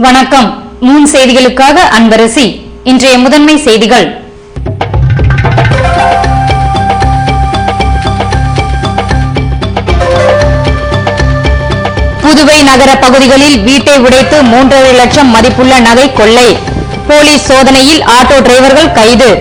வணக்கம். மூன் செய்திகளுக்காக அன்பரசி. இன்றைய முதன்மை செய்திகள். புதுவை நகர பகுதிகளில் வீட்டை உடைத்து 3.5 லட்சம் மதிப்புள்ள நகை கொள்ளை. போலீஸ் சோதனையில் ஆட்டோ டிரைவர்கள் கைது.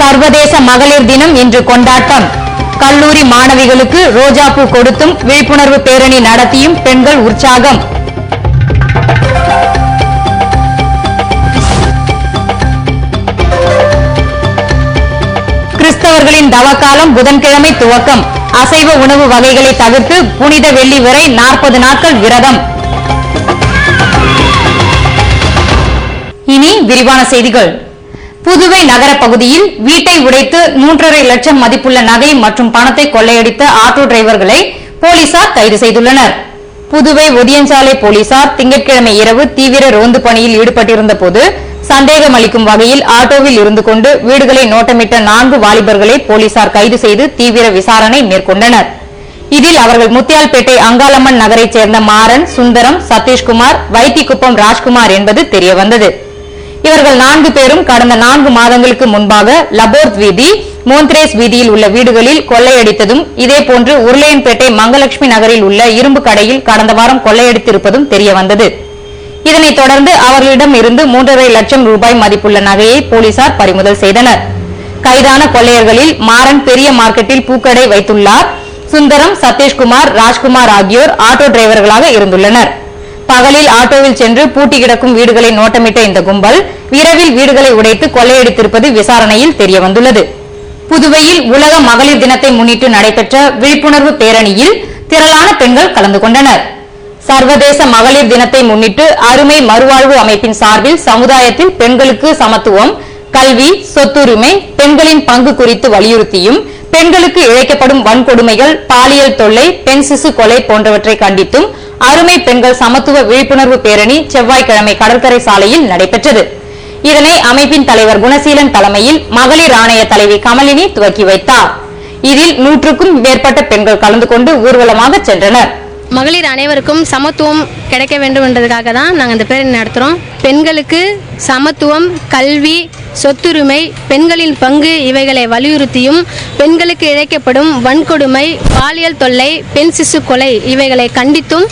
சர்வதேச மகளிர் தினம் இன்று கொண்டாட்டம். கல்லூரி மாணவிகளுக்கு ரோஜாப்பூ கொடுத்தும் விழிப்புணர்வு பேரணி நடத்தியும் பெண்கள் உற்சாகம். கிறிஸ்தவர்களின் தவக்காலம் புதன்கிழமை துவக்கம். அசைவ உணவு வகைகளை தவிர்த்து புனித வெள்ளி வரை 40 நாட்கள் விரதம். இனி விரிவான செய்திகள். புதுவை நகர பகுதியில் வீட்டை உடைத்து 3.5 லட்சம் மதிப்புள்ள நகை மற்றும் பணத்தை கொள்ளையடித்த ஆட்டோ டிரைவர்களை போலீசார் கைது செய்துள்ளனர். புதுவை ஒதியஞ்சாலை போலீசார் திங்கட்கிழமை இரவு தீவிர ரோந்து பணியில் ஈடுபட்டிருந்த போது சந்தேகம் அளிக்கும் வகையில் ஆட்டோவில் இருந்து கொண்டு வீடுகளை நோட்டமிட்ட 4 வாலிபர்களை போலீசார் கைது செய்து தீவிர விசாரணை மேற்கொண்டனர். இதில் அவர்கள் முத்தியால்பேட்டை அங்காளம்மன் நகரைச் சேர்ந்த மாறன், சுந்தரம், சதீஷ்குமார், வைத்திக்குப்பம் ராஜ்குமார் என்பது தெரியவந்தது. இவர்கள் 4 பேரும் கடந்த 4 மாதங்களுக்கு முன்பாக லபோர்த் வீதி, மோந்திரேஸ் வீதியில் உள்ள வீடுகளில் கொள்ளையடித்ததும், இதேபோன்று உருளையன்பேட்டை மங்கலட்சுமி நகரில் உள்ள இரும்பு கடையில் கடந்த வாரம் கொள்ளையடித்திருப்பதும் தெரியவந்தது. இதனைத் தொடர்ந்து அவர்களிடம் இருந்து 3.5 லட்சம் ரூபாய் மதிப்புள்ள நகையை போலீசார் பறிமுதல் செய்தனர். கைதான கொள்ளையர்களில் மாறன் பெரிய மார்க்கெட்டில் பூக்கடை வைத்துள்ளார். சுந்தரம், சதீஷ்குமார், ராஜ்குமார் ஆகியோர் ஆட்டோ டிரைவர்களாக இருந்துள்ளனர். பகலில் ஆட்டோவில் சென்று பூட்டி கிடக்கும் வீடுகளை நோட்டமிட்ட இந்த கும்பல் இரவில் வீடுகளை உடைத்து கொள்ளையடித்திருப்பது விசாரணையில் தெரியவந்துள்ளது. புதுவையில் உலக மகளிர் தினத்தை முன்னிட்டு நடைபெற்ற விழிப்புணர்வு பேரணியில் திரளான பெண்கள் கலந்து கொண்டனர். சர்வதேச மகளிர் தினத்தை முன்னிட்டு அருமை மறுவாழ்வு அமைப்பின் சார்பில் சமுதாயத்தில் பெண்களுக்கு சமத்துவம், கல்வி, சொத்துரிமை, பெண்களின் பங்கு குறித்து வலியுறுத்தியும், பெண்களுக்கு இழைக்கப்படும் வன்கொடுமைகள், பாலியல் தொல்லை, பெண் சிசு கொலை போன்றவற்றை கண்டித்தும் அருமை பெண்கள் சமத்துவ விழிப்புணர்வு பேரணி செவ்வாய்க்கிழமை கடற்கரை சாலையில் நடைபெற்றது. இதனை அமைப்பின் தலைவர் குணசீலன் தலைமையில் மகளிர் ஆணைய தலைவி கமலினி துவக்கி வைத்தார். இதில் 100க்கும் மேற்பட்ட பெண்கள் கலந்து கொண்டு ஊர்வலமாக சென்றனர். மகளிர் அனைவருக்கும் சமத்துவம் கிடைக்க வேண்டும் என்றதுக்காக தான் நாங்கள் இந்த பேரணி நடத்துகிறோம். பெண்களுக்கு சமத்துவம், கல்வி, சொத்துரிமை, பெண்களின் பங்கு இவைகளை வலியுறுத்தியும், பெண்களுக்கு இழைக்கப்படும் வன்கொடுமை, பாலியல் தொல்லை, பெண் சிசு கொலை இவைகளை கண்டித்தும்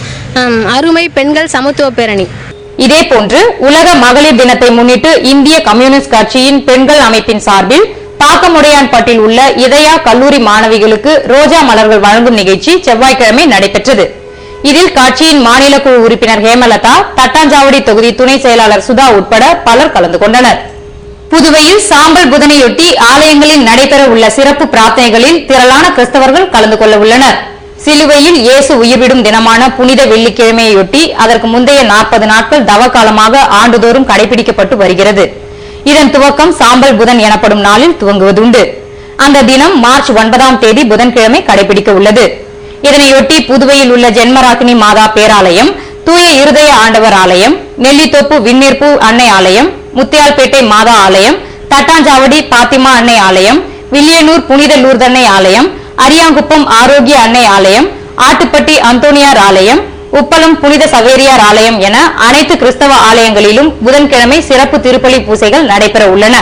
அருமை பெண்கள் சமத்துவ பேரணி. இதேபோன்று உலக மகளிர் தினத்தை முன்னிட்டு இந்திய கம்யூனிஸ்ட் கட்சியின் பெண்கள் அமைப்பின் சார்பில் பாக்கமுடையான்பட்டில் உள்ள இதயா கல்லூரி மாணவிகளுக்கு ரோஜா மலர்கள் வழங்கும் நிகழ்ச்சி செவ்வாய்க்கிழமை நடைபெற்றது. இதில் கட்சியின் மாநில குழு உறுப்பினர் ஹேமலதா, தட்டாஞ்சாவடி தொகுதி துணை செயலாளர் சுதா உட்பட பலர் கலந்து கொண்டனர். புதுவையில் சாம்பல் புதனையொட்டி ஆலயங்களில் நடைபெற உள்ள சிறப்பு பிரார்த்தனைகளில் திரளான கிறிஸ்தவர்கள் கலந்து கொள்ள உள்ளனர். சிலுவையில் இயேசு உயிர்விடும் தினமான புனித வெள்ளிக்கிழமையொட்டி அதற்கு முந்தைய 40 நாட்கள் தவக்காலமாக ஆண்டுதோறும் கடைபிடிக்கப்பட்டு வருகிறது. இதன் துவக்கம் சாம்பல் புதன் எனப்படும் நாளில் துவங்குவதுண்டு. அந்த தினம் மார்ச் 9ஆம் தேதி புதன்கிழமை கடைபிடிக்க உள்ளது. இதனையொட்டி புதுவையில் உள்ள ஜென்மராக்கினி மாதா பேராலயம், தூய இருதய ஆண்டவர் ஆலயம், நெல்லித்தோப்பு விண்ணீர்பூ அன்னை ஆலயம், முத்தியால்பேட்டை மாதா ஆலயம், தட்டாஞ்சாவடி பாத்திமா அன்னை ஆலயம், வில்லியனூர் புனித லூர்தன்னை ஆலயம், அரியாங்குப்பம் ஆரோக்கிய அன்னை ஆலயம், ஆட்டுப்பட்டி அந்தோனியார் ஆலயம், உப்பளம் புனித சவேரியார் ஆலயம் என அனைத்து கிறிஸ்தவ ஆலயங்களிலும் புதன்கிழமை சிறப்பு திருப்பலி பூசைகள் நடைபெற உள்ளன.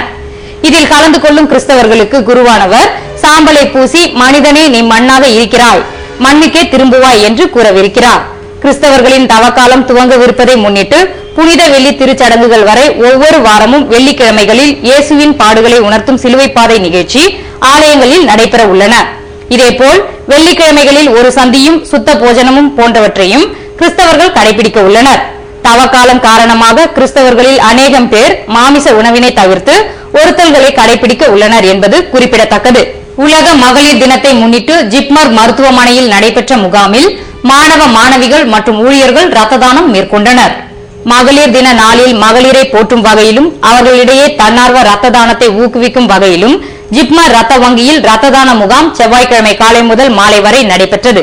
இதில் கலந்து கொள்ளும் கிறிஸ்தவர்களுக்கு குருவானவர் சாம்பலை பூசி, மனிதனே நீ மண்ணாக இருக்கிறாய், மண்ணுக்கே திரும்புவாய் என்று கூறவிருக்கிறார். கிறிஸ்தவர்களின் தவக்காலம் துவங்கவிருப்பதை முன்னிட்டு புனித வெள்ளி திருச்சடங்குகள் வரை ஒவ்வொரு வாரமும் வெள்ளிக்கிழமைகளில் இயேசுவின் பாடுகளை உணர்த்தும் சிலுவை பாதை நிகழ்ச்சி ஆலயங்களில் நடைபெற உள்ளன. இதேபோல் வெள்ளிக்கிழமைகளில் ஒரு சந்தியும் சுத்த போஜனமும் போன்றவற்றையும் கிறிஸ்தவர்கள் கடைபிடிக்க உள்ளனர். தவக்காலம் காரணமாக கிறிஸ்தவர்களில் அநேகம் பேர் மாமிச உணவினை தவிர்த்து ஒருத்தல்களை கடைபிடிக்க உள்ளனர் என்பது குறிப்பிடத்தக்கது. உலக மகளிர் தினத்தை முன்னிட்டு ஜிப்மர் மருத்துவமனையில் நடைபெற்ற முகாமில் மாணவ மாணவிகள் மற்றும் ஊழியர்கள் ரத்த தானம் மேற்கொண்டனர். மகளிர் தின நாளில் மகளிரை போற்றும் வகையிலும் அவர்களிடையே தன்னார்வ ரத்த தானத்தை ஊக்குவிக்கும் வகையிலும் ஜிப்மர் ரத்த வங்கியில் ரத்த தான முகாம் செவ்வாய்க்கிழமை காலை முதல் மாலை வரை நடைபெற்றது.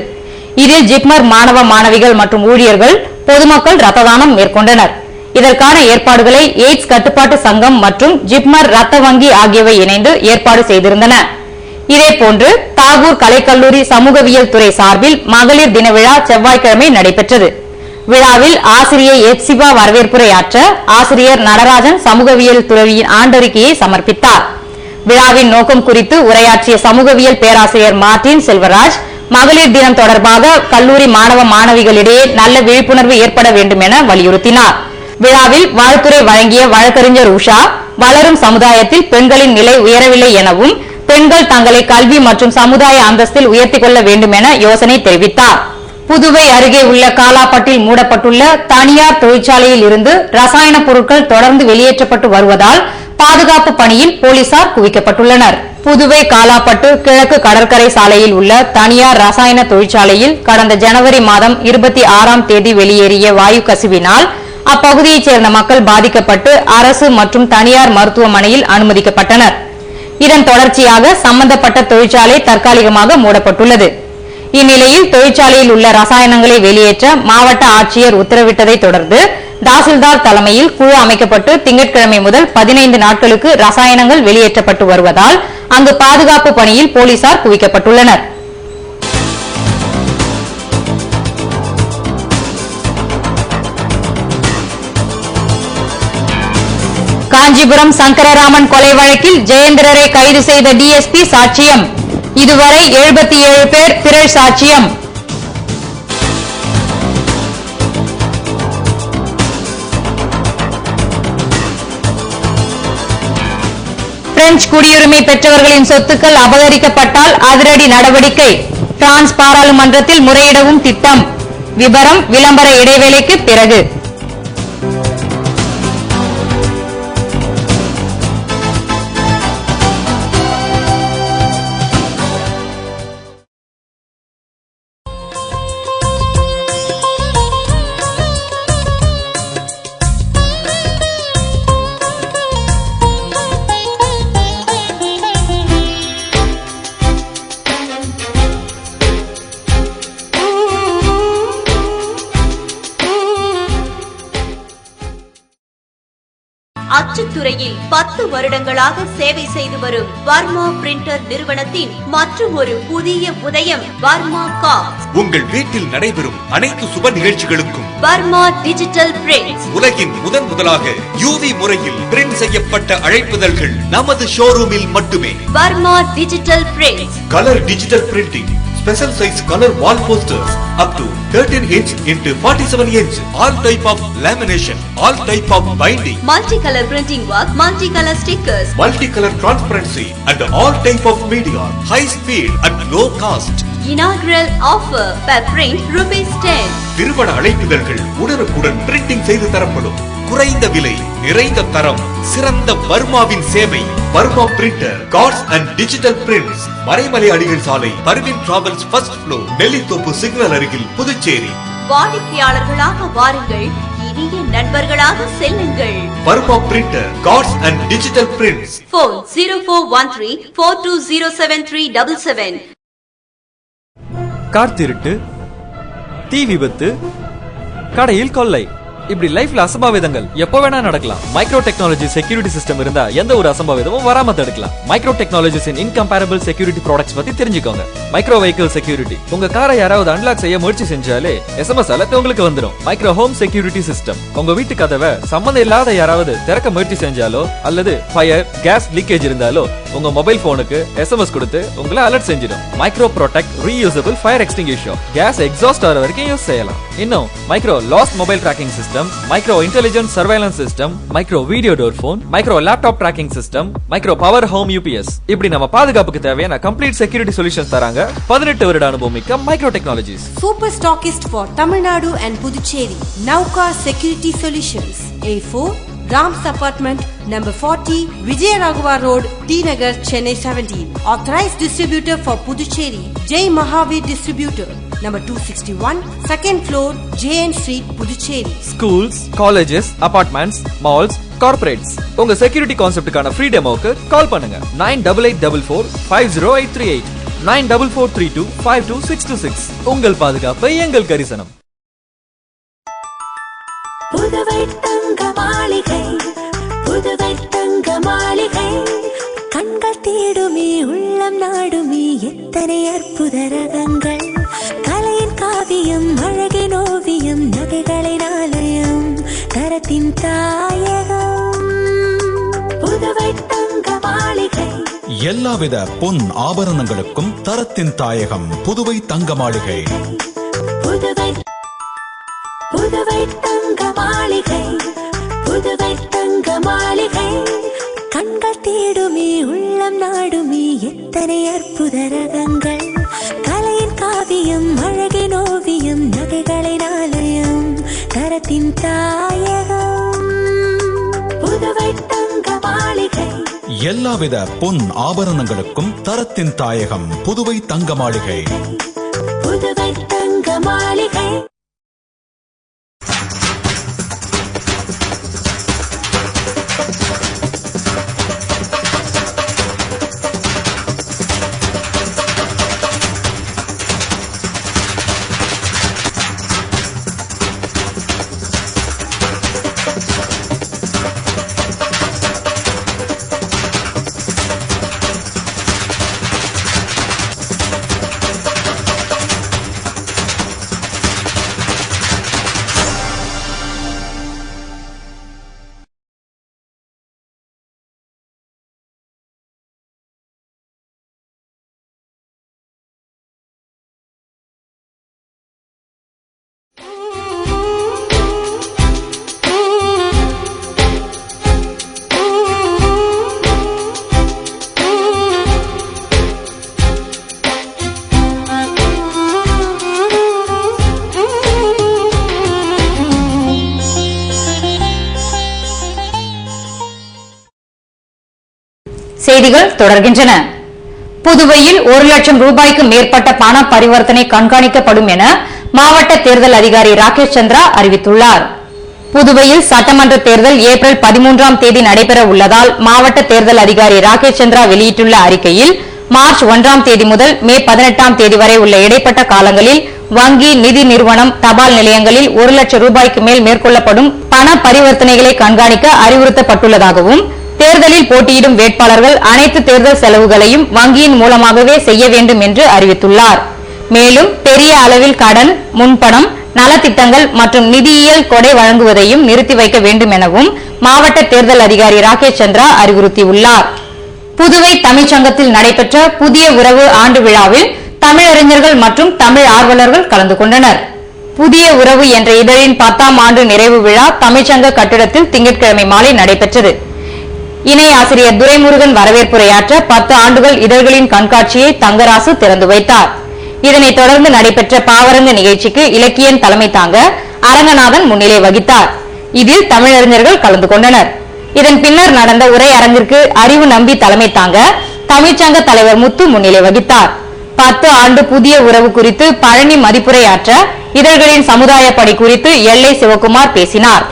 இதில் ஜிப்மர் மாணவ மாணவிகள் மற்றும் ஊழியர்கள், பொதுமக்கள் ரத்த தானம் மேற்கொண்டனர். இதற்கான ஏற்பாடுகளை எய்ட்ஸ் கட்டுப்பாட்டு சங்கம் மற்றும் ஜிப்மர் ரத்த வங்கி ஆகியவை இணைந்து ஏற்பாடு செய்திருந்தன. இதேபோன்று தாகூர் கலைக்கல்லூரி சமூகவியல் துறை சார்பில் மகளிர் தின விழா செவ்வாய்க்கிழமை நடைபெற்றது. விழாவில் ஆசிரியை எப்சிபா வரவேற்புரையாற்ற ஆசிரியர் நடராஜன் சமூகவியல் துறையின் ஆண்டறிக்கையை சமர்ப்பித்தார். விழாவின் நோக்கம் குறித்து உரையாற்றிய சமூகவியல் பேராசிரியர் மார்டின் செல்வராஜ், மகளிர் தினம் தொடர்பாக கல்லூரி மாணவ மாணவிகளிடையே நல்ல விழிப்புணர்வு ஏற்பட வேண்டும் என வலியுறுத்தினார். விழாவில் வாழ்த்துரை வழங்கிய வழக்கறிஞர் உஷா, வளரும் சமுதாயத்தில் பெண்களின் நிலை உயரவில்லை எனவும் பெண்கள் தங்களை கல்வி மற்றும் சமுதாய அந்தஸ்தில் உயர்த்திக் கொள்ள வேண்டும் என யோசனை தெரிவித்தார். புதுவை அருகே உள்ள காலாப்பட்டில் மூடப்பட்டுள்ள தனியார் தொழிற்சாலையில் இருந்து ரசாயன பொருட்கள் தொடர்ந்து வெளியேற்றப்பட்டு வருவதால் பாதுகாப்பு பணியில் போலீசார் குவிக்கப்பட்டுள்ளனர். புதுவை காலாப்பட்டு கிழக்கு கடற்கரை சாலையில் உள்ள தனியார் ரசாயன தொழிற்சாலையில் கடந்த ஜனவரி மாதம் 26ஆம் தேதி வெளியேறிய வாயு கசிவினால் அப்பகுதியைச் சேர்ந்த மக்கள் பாதிக்கப்பட்டு அரசு மற்றும் தனியார் மருத்துவமனையில் அனுமதிக்கப்பட்டனர். இதன் தொடர்ச்சியாக சம்பந்தப்பட்ட தொழிற்சாலை தற்காலிகமாக மூடப்பட்டுள்ளது. இந்நிலையில் தொழிற்சாலையில் உள்ள ரசாயனங்களை வெளியேற்ற மாவட்ட ஆட்சியர் உத்தரவிட்டதை தொடர்ந்து தாசில்தார் தலைமையில் குழு அமைக்கப்பட்டு திங்கட்கிழமை முதல் 15 நாட்களுக்கு ரசாயனங்கள் வெளியேற்றப்பட்டு வருவதால் அங்கு பாதுகாப்பு பணியில் போலீசார் குவிக்கப்பட்டுள்ளனர். காஞ்சிபுரம் சங்கரராமன் கொலை வழக்கில் ஜெயேந்திரரை கைது செய்த டிஎஸ்பி சாட்சியம். இதுவரை 77 பேர் பிறழ் சாட்சியம். பிரெஞ்சு குடியுரிமை பெற்றவர்களின் சொத்துக்கள் அபகரிக்கப்பட்டால் அதிரடி நடவடிக்கை. பிரான்ஸ் பாராளுமன்றத்தில் முறையிடவும் திட்டம். விபரம் விளம்பர இடைவேளைக்கு பிறகு. அச்சுத்துறையில் 10 வருடங்களாக சேவை செய்து வரும் வர்மா பிரிண்டர் நிறுவனத்தின் மற்றும் ஒரு புதிய உதயம் வர்மா கார்ட்ஸ். உங்கள் வீட்டில் நடைபெறும் அனைத்து சுப நிகழ்ச்சிகளுக்கும் வர்மா டிஜிட்டல் பிரிண்ட்ஸ். உலகின் முதலாக யூவி முறையில் பிரிண்ட் செய்யப்பட்ட அழைப்புதழ்கள் நமது ஷோரூமில் மட்டுமே. Varma digital prints. Colour digital printing, special size color wall posters up to 13 inch into 47 inch, all type of lamination, all type of binding, multicolor printing work, multicolor stickers, multicolor transparency and all type of media, high speed at low cost. Inaugural offer per print ₹10. திருமண அழைப்புதழ்கள் உடனுக்குடன் printing செய்து தரப்படும். குறைந்த விலை, நிறைந்த தரம், சிறந்த வர்மாவின் சேவை. Varma printer, cards and digital prints. Maraimalai Adigal சாலை, Parveen travels first floor, Nellithope signal அருகில், புதுச்சேரி. வாடிக்கையாளர்களாக வாருங்கள், இனிய நண்பர்களாக செல்லுங்கள். Varma printer, cards and digital prints. Phone 0413 420737. Car திருட்டு, தீ விபத்து, கடையில் கொள்ளை, இப்படி லைஃப்ல அசம்பாவிதங்கள் எப்ப வேணா நடக்கலாம். மைக்ரோ டெக்னாலஜி செக்யூரிட்டி சிஸ்டம் இருந்தா எந்த ஒரு அசம்பாவிதமும் வராம தடுக்கலாம். மைக்ரோ டெக்னாலஜிஸின் இன்கம்பேரபிள் செக்யூரிட்டி ப்ராடக்ட்ஸ் பத்தி தெரிஞ்சுக்கோங்க. மைக்ரோ வெஹிக்கிள் செக்யூரிட்டி, உங்க காரை யாராவது அன்லாக் செய்ய முயற்சி செஞ்சாலே SMS அலர்ட் உங்களுக்கு வந்துடும். மைக்ரோ ஹோம் செக்யூரிட்டி சிஸ்டம், உங்க வீட்டு கதவை சம்பந்தம் இல்லாத யாராவது திறக்க முயற்சி செஞ்சாலோ அல்லது ஃபயர் கேஸ் லீக்கேஜ் இருந்தாலோ உங்க மொபைல் போனுக்கு SMS கொடுத்து உங்களை அலர்ட் செஞ்சிடும். Micro protect reusable fire extinguisher, gas exhaust ஆகிற வரைக்கும் யூஸ் செய்யலாம். இன்னும் micro lost mobile tracking system, micro intelligent surveillance system, micro video door phone, micro laptop tracking system, micro power home UPS, இப்படி நம்ம பாதுகாப்புக்கு தேவையான கம்ப்ளீட் செக்யூரிட்டி சொல்யூஷன்ஸ் தராங்க 18 வருட அனுபவம் மிக்க micro technologies. Super stockist for Tamil Nadu and Puducherry, Nauka security solutions, A4 Rams Apartment, number 40, Vijay Raghava Road, T Nagar, Chennai 17. Authorized distributor for Puducherry, Jai Mahavir Distributor, number 261, second floor, JN Street, Puducherry. Schools, colleges, apartments, malls, corporates. உங்க security கான்செப்டுக்கான free டெமோக்கு கால் பண்ணுங்க 9884450838 9443252626. உங்கள் பாதுகாப்பு எங்கள் கரிசனம். புதுவை தங்க மாளிகை, புதுவை தங்க மாளிகை. கண்கள் தேடுமே உள்ளம் நாடுமே எத்தனை அற்புத ரகங்கள். கலையின் காவியம் அழகின் ஓவியம் நகைகளின் ஆலயம் தரத்தின் தாயகம் புதுவை தங்க மாளிகை. எல்லாவித பொன் ஆபரணங்களுக்கும் தரத்தின் தாயகம் புதுவை தங்க மாளிகை. புதுவை புதுவை தங்க மாளிகை, புதுவை தங்க மாளிகை. கண்கள் தேடுமே உள்ளம் நாடுமே எத்தனை அற்புத ரகங்கள். கலையின் காவியம் அழகின் ஓவியம் நகைகளின் ஆலயம் தரத்தின் தாயகம் புதுவை தங்க மாளிகை. எல்லாவித பொன் ஆபரணங்களுக்கும் தரத்தின் தாயகம் புதுவை தங்க மாளிகை. புதுவை தங்க மாளிகை. செய்திகள் தொடர்கின்றன. புதுவையில் 1 லட்சம் ரூபாய்க்கு மேற்பட்ட பண பரிவர்த்தனை கண்காணிக்கப்படும் என மாவட்ட தேர்தல் அதிகாரி ராகேஷ் சந்திரா அறிவித்துள்ளார். புதுவையில் சட்டமன்ற தேர்தல் ஏப்ரல் 13ஆம் தேதி நடைபெற உள்ளதால் மாவட்ட தேர்தல் அதிகாரி ராகேஷ் சந்திரா வெளியிட்டுள்ள அறிக்கையில் மார்ச் 1ஆம் தேதி முதல் மே 18ஆம் தேதி வரை உள்ள இடைப்பட்ட காலங்களில் வங்கி, நிதி நிறுவனம், தபால் நிலையங்களில் 1 லட்சம் ரூபாய்க்கு மேல் மேற்கொள்ளப்படும் பண பரிவர்த்தனைகளை கண்காணிக்க அறிவுறுத்தப்பட்டுள்ளதாகவும் தேர்தலில் போட்டியிடும் வேட்பாளர்கள் அனைத்து தேர்தல் செலவுகளையும் வங்கியின் மூலமாகவே செய்ய வேண்டும் என்று அறிவித்துள்ளார். மேலும் பெரிய அளவில் கடன், முன்பணம், நலத்திட்டங்கள் மற்றும் நிதியியல் கொடை வழங்குவதையும் நிறுத்தி வைக்க வேண்டும் எனவும் மாவட்ட தேர்தல் அதிகாரி ராகேஷ் சந்திரா அறிவுறுத்தியுள்ளார். புதுவை தமிழ்ச்சங்கத்தில் நடைபெற்ற புதிய உறவு ஆண்டு விழாவில் தமிழறிஞர்கள் மற்றும் தமிழ் ஆர்வலர்கள் கலந்து கொண்டனர். புதிய உறவு என்ற இதழின் 10ஆம் ஆண்டு நிறைவு விழா தமிழ்ச்சங்க கட்டிடத்தில் திங்கட்கிழமை மாலை நடைபெற்றது. இணை ஆசிரியர் துரைமுருகன் வரவேற்புரையாற்ற 10 ஆண்டுகள் இதழ்களின் கண்காட்சியை தங்கராசு திறந்து வைத்தார். இதனைத் தொடர்ந்து நடைபெற்ற பாவரங்க நிகழ்ச்சிக்கு இலக்கியன் தலைமை தாங்க அரங்கநாதன் முன்னிலை வகித்தார். இதில் தமிழறிஞர்கள் கலந்து கொண்டனர். இதன் பின்னர் நடந்த உரை அரங்கிற்கு அறிவு நம்பி தலைமை தாங்க தமிழ்ச்சங்க தலைவர் முத்து முன்னிலை வகித்தார். 10 ஆண்டு புதிய உறவு குறித்து பழனி மதிப்புரையாற்ற இதழ்களின் சமுதாய பணி குறித்து எல்லை சிவகுமார் பேசினார்.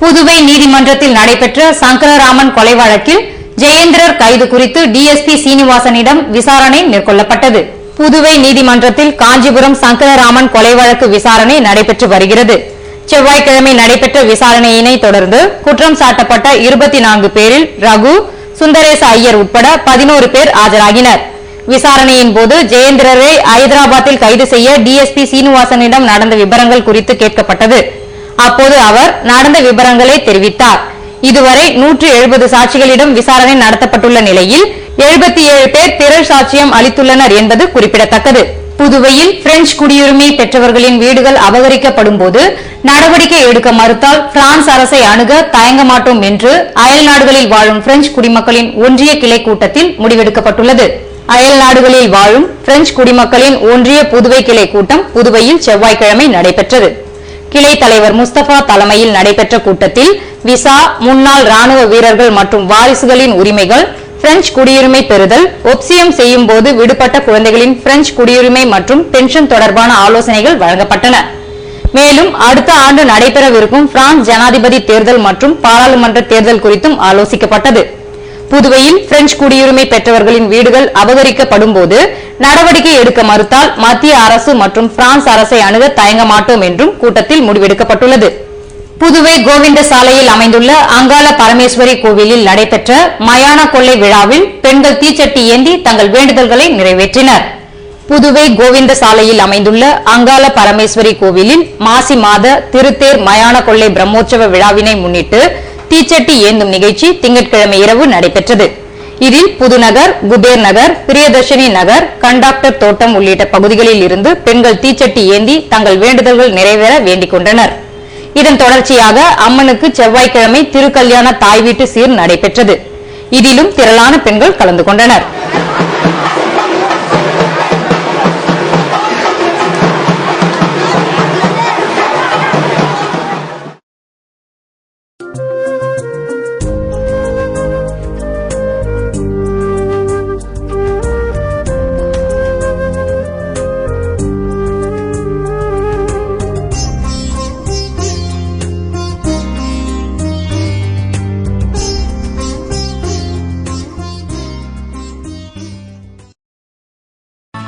புதுவை நீதிமன்றத்தில் நடைபெற்ற சங்கரராமன் கொலை வழக்கில் ஜெயேந்திரர் கைது குறித்து டிஎஸ்பி சீனிவாசனிடம் விசாரணை மேற்கொள்ளப்பட்டது. புதுவை நீதிமன்றத்தில் காஞ்சிபுரம் சங்கரராமன் கொலை வழக்கு விசாரணை நடைபெற்று வருகிறது. செவ்வாய்க்கிழமை நடைபெற்ற விசாரணையினை தொடர்ந்து குற்றம் சாட்டப்பட்ட 24 பேரில் ரகு, சுந்தரேச ஐயர் உட்பட 11 பேர் ஆஜராகினர். விசாரணையின் போது ஜெயேந்திரரை ஐதராபாத்தில் கைது செய்ய டிஎஸ்பி சீனிவாசனிடம் நடந்த விவரங்கள் குறித்து கேட்கப்பட்டது. அப்போது அவர் நடந்த விவரங்களை தெரிவித்தார். இதுவரை 170 சாட்சிகளிடம் விசாரணை நடத்தப்பட்டுள்ள நிலையில் 77 பேர் திரள் சாட்சியம் அளித்துள்ளனர் என்பது குறிப்பிடத்தக்கது. புதுவையில் பிரெஞ்சு குடியுரிமை பெற்றவர்களின் வீடுகள் அபகரிக்கப்படும் போது நடவடிக்கை எடுக்க மறுத்தால் பிரான்ஸ் அரசை அணுக தயங்க மாட்டோம் என்று அயல் நாடுகளில் வாழும் பிரெஞ்சு குடிமக்களின் ஒன்றிய கிளை கூட்டத்தில் முடிவெடுக்கப்பட்டுள்ளது. அயல் நாடுகளில் வாழும் பிரெஞ்சு குடிமக்களின் ஒன்றிய புதுவை கிளை கூட்டம் புதுவையில் செவ்வாய்க்கிழமை நடைபெற்றது. கிளை தலைவர் முஸ்தபா தலைமையில் நடைபெற்ற கூட்டத்தில் விசா, முன்னாள் ராணுவ வீரர்கள் மற்றும் வாரிசுகளின் உரிமைகள், பிரெஞ்சு குடியுரிமை பெறுதல், ஒப்சியம் செய்யும் போது விடுபட்ட குழந்தைகளின் பிரெஞ்சு குடியுரிமை மற்றும் பென்ஷன் தொடர்பான ஆலோசனைகள் வழங்கப்பட்டன. மேலும் அடுத்த ஆண்டு நடைபெறவிருக்கும் பிரான்ஸ் ஜனாதிபதி தேர்தல் மற்றும் பாராளுமன்ற தேர்தல் குறித்தும் ஆலோசிக்கப்பட்டது. புதுவையில் பிரெஞ்சு குடியுரிமை பெற்றவர்களின் வீடுகள் அபகரிக்கப்படும் போது நடவடிக்கை எடுக்க மறுத்தால் மத்திய அரசு மற்றும் பிரான்ஸ் அரசை அணுக தயங்க மாட்டோம் என்றும் கூட்டத்தில் முடிவெடுக்கப்பட்டுள்ளது. புதுவை கோவிந்த சாலையில் அமைந்துள்ள அங்காள பரமேஸ்வரி கோவிலில் நடைபெற்ற மயான கொள்ளை விழாவில் பெண்கள் தீச்சட்டி ஏந்தி தங்கள் வேண்டுதல்களை நிறைவேற்றினர். புதுவை கோவிந்த சாலையில் அமைந்துள்ள அங்காள பரமேஸ்வரி கோவிலில் மாசி மாத திருத்தேர் மயான கொள்ளை பிரம்மோற்சவ விழாவினை முன்னிட்டு தீச்சட்டி ஏந்தும் நிகழ்ச்சி திங்கட்கிழமை இரவு நடைபெற்றது. இதில் புதுநகர், குபேர் நகர், பிரியதர்ஷினி நகர், கண்டாக்டர் தோட்டம் உள்ளிட்ட பகுதிகளில் இருந்து பெண்கள் தீச்சட்டி ஏந்தி தங்கள் வேண்டுதல்கள் நிறைவேற வேண்டிக் கொண்டனர். இதன் தொடர்ச்சியாக அம்மனுக்கு செவ்வாய்க்கிழமை திருக்கல்யாண தாய் வீட்டு சீர் நடைபெற்றது. இதிலும் திரளான பெண்கள் கலந்து கொண்டனர்.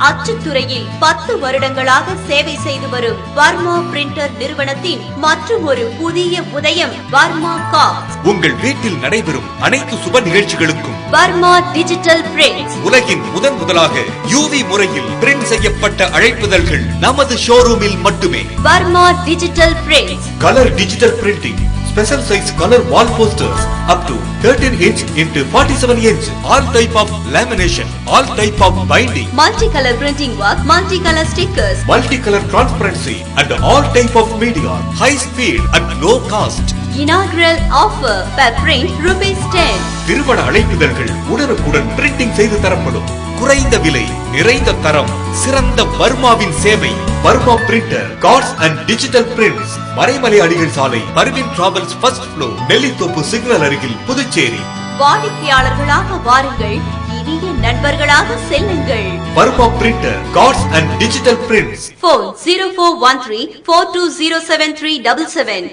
அச்சுத்துறையில் 10 வருடங்களாக சேவை செய்து வரும் வர்மா பிரிண்டர் நிறுவனத்தின் மற்றும் ஒரு புதிய உதயம் வர்மா கார்ட்ஸ். உங்கள் வீட்டில் நடைபெறும் அனைத்து சுப நிகழ்ச்சிகளுக்கும் வர்மா டிஜிட்டல் பிரிண்ட்ஸ். உலகின் முதலாக UV முறையில் பிரிண்ட் செய்யப்பட்ட அழைப்புதல்கள் நமது ஷோரூமில் மட்டுமே. Varma digital prints. Colour digital printing, special size color wall posters up to 13 inch into 47 inch, all type of lamination, all type of binding, multicolor printing work, multicolor stickers, multicolor transparency and all type of media, high speed at low cost. Inaugural offer per print ₹10. திருமண அழைப்புதல்கள் உடனுக்குடன் printing செய்து தரப்படும். குறைந்த விலை, நிறைந்த தரம், சிறந்த வர்மாவின் சேவை. Varma printer, cards and digital prints. Maraimalai Adigal சாலை, Parveen travels first floor, Nellithope signal அருகில், புதுச்சேரி. வாடிக்கையாளர்களாக வாருங்கள், இனிய நண்பர்களாக செல்லுங்கள். Varma printer, cards and digital prints. Phone 0413 42073777.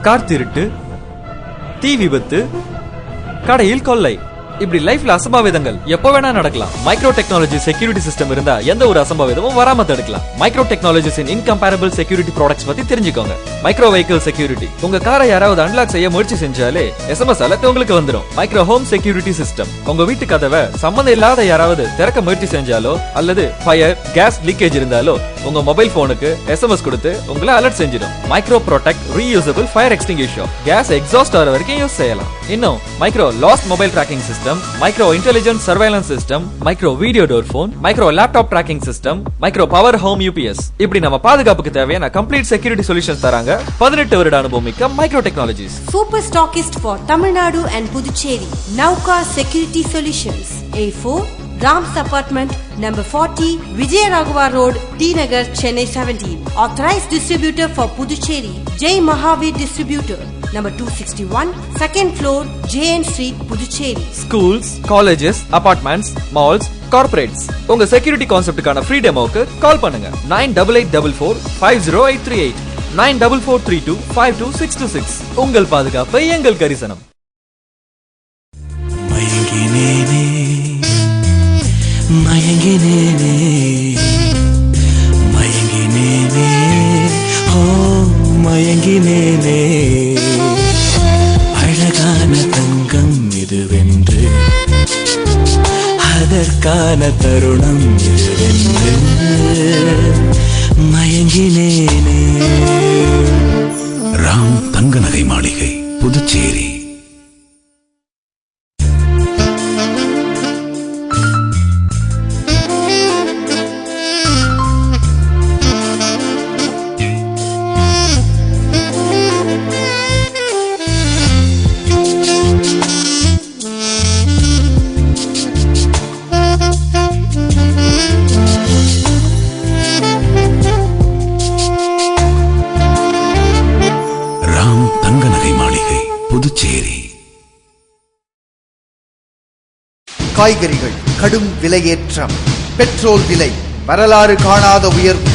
Car திருட்டு, தீ விபத்து, கடையில் கொள்ளை, இப்படி லைஃப்ல அசம்பாவிதங்கள் எப்ப வேணா நடக்கலாம். மைக்ரோ டெக்னாலஜி செக்யூரிட்டி சிஸ்டம் இருந்தா எந்த ஒரு அசம்பாவிதமும் வராம தடுக்கலாம். மைக்ரோ டெக்னாலஜிஸின் இன்கம்பேரபிள் செக்யூரிட்டி ப்ராடக்ட்ஸ் பத்தி தெரிஞ்சுக்கோங்க. மைக்ரோ வெஹிக்கிள் செக்யூரிட்டி, உங்க காரை யாராவது அன்லாக் செய்ய முயற்சி செஞ்சாலே SMS அலர்ட் உங்களுக்கு வந்துடும். மைக்ரோ ஹோம் செக்யூரிட்டி சிஸ்டம், உங்க வீட்டு கதவை சம்பந்தம் இல்லாத யாராவது திறக்க முயற்சி செஞ்சாலோ அல்லது ஃபயர், கேஸ் லீக்கேஜ் இருந்தாலோ உங்க மொபைல் போனுக்கு SMS கொடுத்து உங்களை அலர்ட் செஞ்சிடும். Micro protect reusable fire extinguisher, gas exhaust ஆகிற வரைக்கும் யூஸ் செய்யலாம். இன்னும் micro lost mobile tracking system, micro intelligent surveillance system, micro video door phone, micro laptop tracking system, micro power home UPS, இப்படி நம்ம பாதுகாப்புக்கு தேவையான கம்ப்ளீட் செக்யூரிட்டி சொல்யூஷன்ஸ் தராங்க 18 வருட அனுபவம் மிக்க micro technologies. Super stockist for Tamil Nadu and Puducherry, Nauka Security Solutions, A4 Ram's Apartment, number 40, Vijayaraghavar Road, T Nagar, Chennai 17. Authorized distributor for Puducherry, Jai Mahavir Distributor, number 261, second floor, JN Street, Puducherry. Schools, colleges, apartments, malls, corporates, உங்க security கான்செப்டுக்கான free டெமோக்கு கால் பண்ணுங்க. 9844508338, 9443252626. உங்கள் பாதுகாப்பு எங்கள் கரிசனம். மயங்கினேனே மயங்கினேனே ஓ மயங்கினேனே, அழகான தங்கம் இதுவென்று, அதற்கான தருணம் இதுவென்று மயங்கினேனே. ராம் தங்க நகை மாளிகை, புதுச்சேரி. புதுச்சேரி. காய்கறிகள் கடும் விலையேற்றம், பெட்ரோல் விலை வரலாறு காணாத உயர்வு.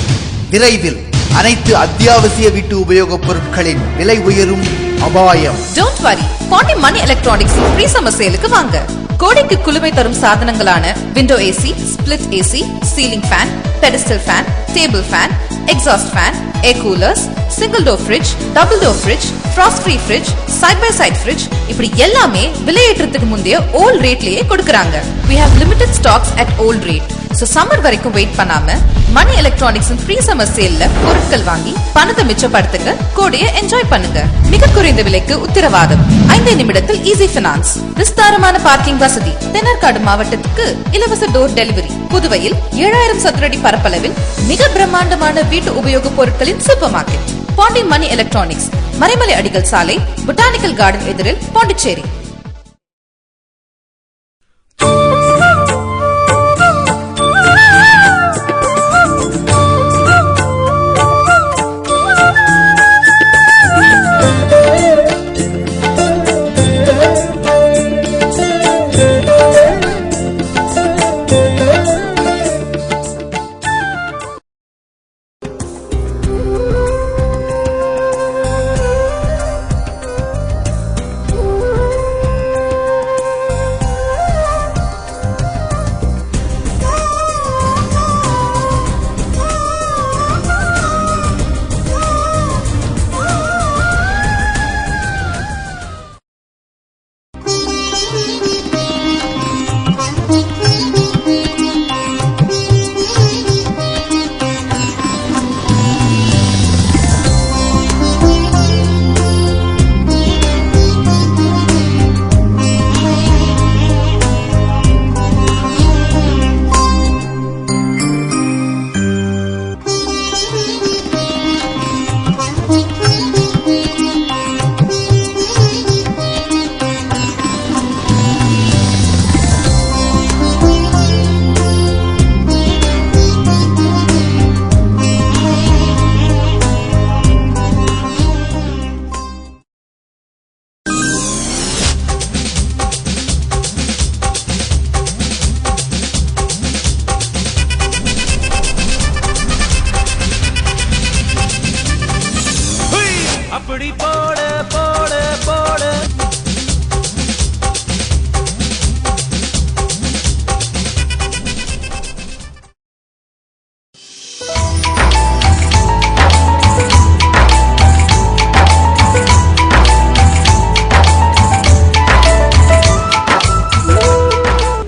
விரைவில் அனைத்து அத்தியாவசிய வீட்டு உபயோகப் பொருட்களின் விலை உயரும் அபாயம். Don't worry, Pondi Money Electronics free summer sale-க்கு வாங்க. கோடைக்கு குளுமை தரும் சாதனங்களான window AC, split AC, ceiling fan, pedestal fan, table fan, exhaust fan, air coolers, single door fridge, double door fridge, frost free fridge, side by side fridge, இப்படி எல்லாமே விலையேற்றத்துக்கு முந்தைய volt ரேட்லயே கொடுக்கறாங்க. We have limited stocks at old rate. So summer வரைக்கும் wait பண்ணாம மணி electronics free summer சேல்ல பொருட்கள் வாங்கி பணத்தை மிச்சப்படுத்துங்க, கோடையை என்ஜாய் பண்ணுங்க. மிக குறைந்த விலைக்கு உத்தரவாதம். 5 நிமிடத்தில் ஈஸி பினான்ஸ். விஸ்தாரமான பார்க்கிங் வசதி. தென்னார்காடு மாவட்டத்துக்கு இலவச டோர் டெலிவரி. புதுவையில் 7000 சதுரடி பரப்பளவில் மிக பிரம்மாண்டமான வீட்டு உபயோக பொருட்களின் சூப்பர் மார்க்கெட். பாண்டி மணி எலக்ட்ரானிக்ஸ், மறைமலை அடிகள் சாலை, பொட்டானிக்கல் கார்டன் எதிரில், பாண்டிச்சேரி.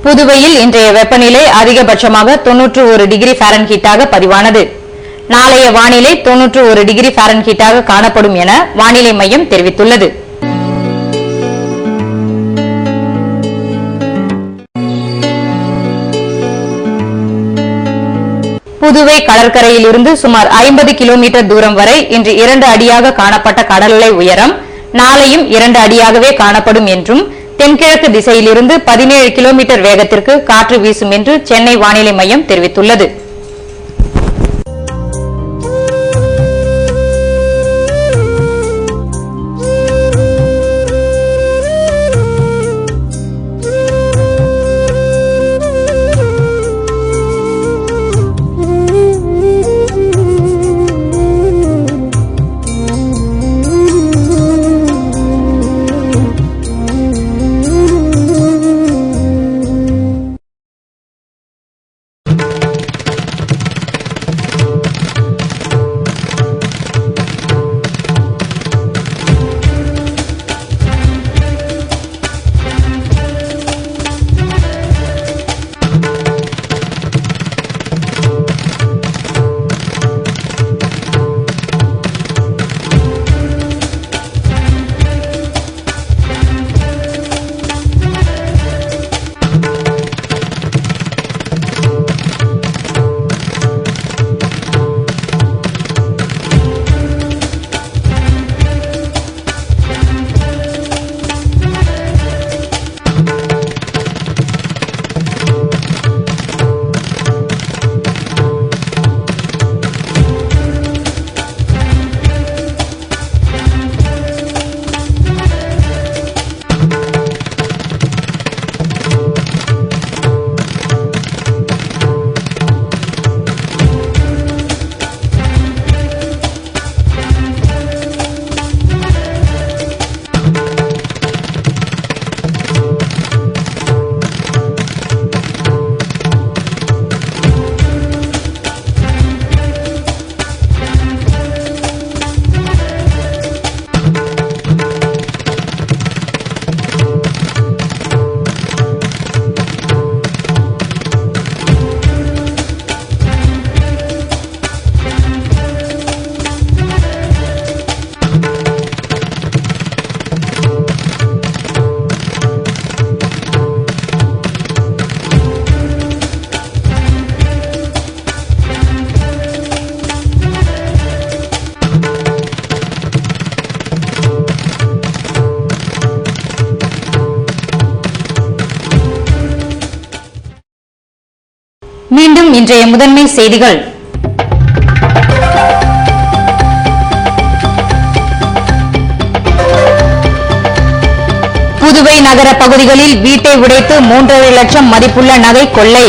புதுவையில் இன்றைய வெப்பநிலை அதிகபட்சமாக 91 டிகிரி ஃபாரன்ஹீட்டாக பதிவானது. நாளைய வானிலை 91 டிகிரி ஃபாரன்ஹீட்டாக காணப்படும் என வானிலை மையம் தெரிவித்துள்ளது. புதுவை கடற்கரையில் இருந்து சுமார் 50 கிலோமீட்டர் தூரம் வரை இன்று 2 அடியாக காணப்பட்ட கடலலை உயரம் நாளையும் 2 அடியாகவே காணப்படும் என்றும், தென்கிழக்கு திசையிலிருந்து 17 கிலோமீட்டர் வேகத்திற்கு காற்று வீசும் என்று சென்னை வானிலை மையம் தெரிவித்துள்ளது. மீண்டும் இன்றைய முதன்மை செய்திகள். புதுவை நகர பகுதிகளில் வீட்டை உடைத்து 3.5 லட்சம் மதிப்புள்ள நகை கொள்ளை.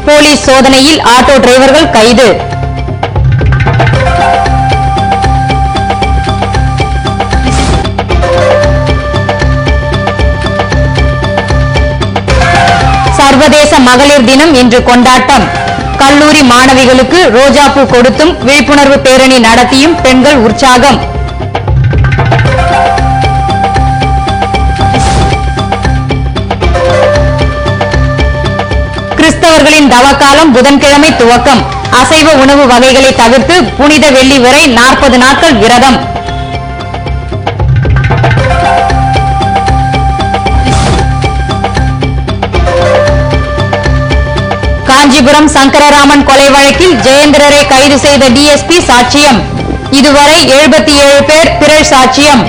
போலீஸ் சோதனையில் ஆட்டோ டிரைவர்கள் கைது. சர்வதேச மகளிர் தினம் இன்று கொண்டாட்டம். கல்லூரி மாணவிகளுக்கு ரோஜாப்பூ கொடுத்தும் விழிப்புணர்வு பேரணி நடத்தியும் பெண்கள் உற்சாகம். கிறிஸ்தவர்களின் தவக்காலம் புதன்கிழமை துவக்கம். அசைவ உணவு வகைகளை தவிர்த்து புனித வெள்ளி வரை 40 நாட்கள் விரதம். காஞ்சிபுரம் சங்கரராமன் கொலை வழக்கில் ஜெயேந்திரரை கைது செய்த டிஎஸ்பி சாட்சியம். இதுவரை 77 பேர் பிறழ் சாட்சியம்.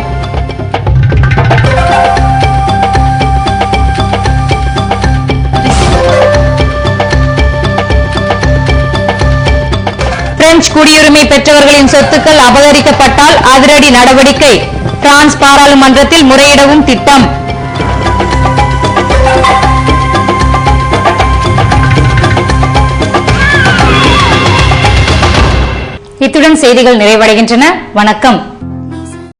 பிரெஞ்சு குடியுரிமை பெற்றவர்களின் சொத்துக்கள் அபகரிக்கப்பட்டால் அதிரடி நடவடிக்கை. பிரான்ஸ் பாராளுமன்றத்தில் முறையிடவும் திட்டம். இத்துடன் செய்திகள் நிறைவடைகின்றன. வணக்கம்.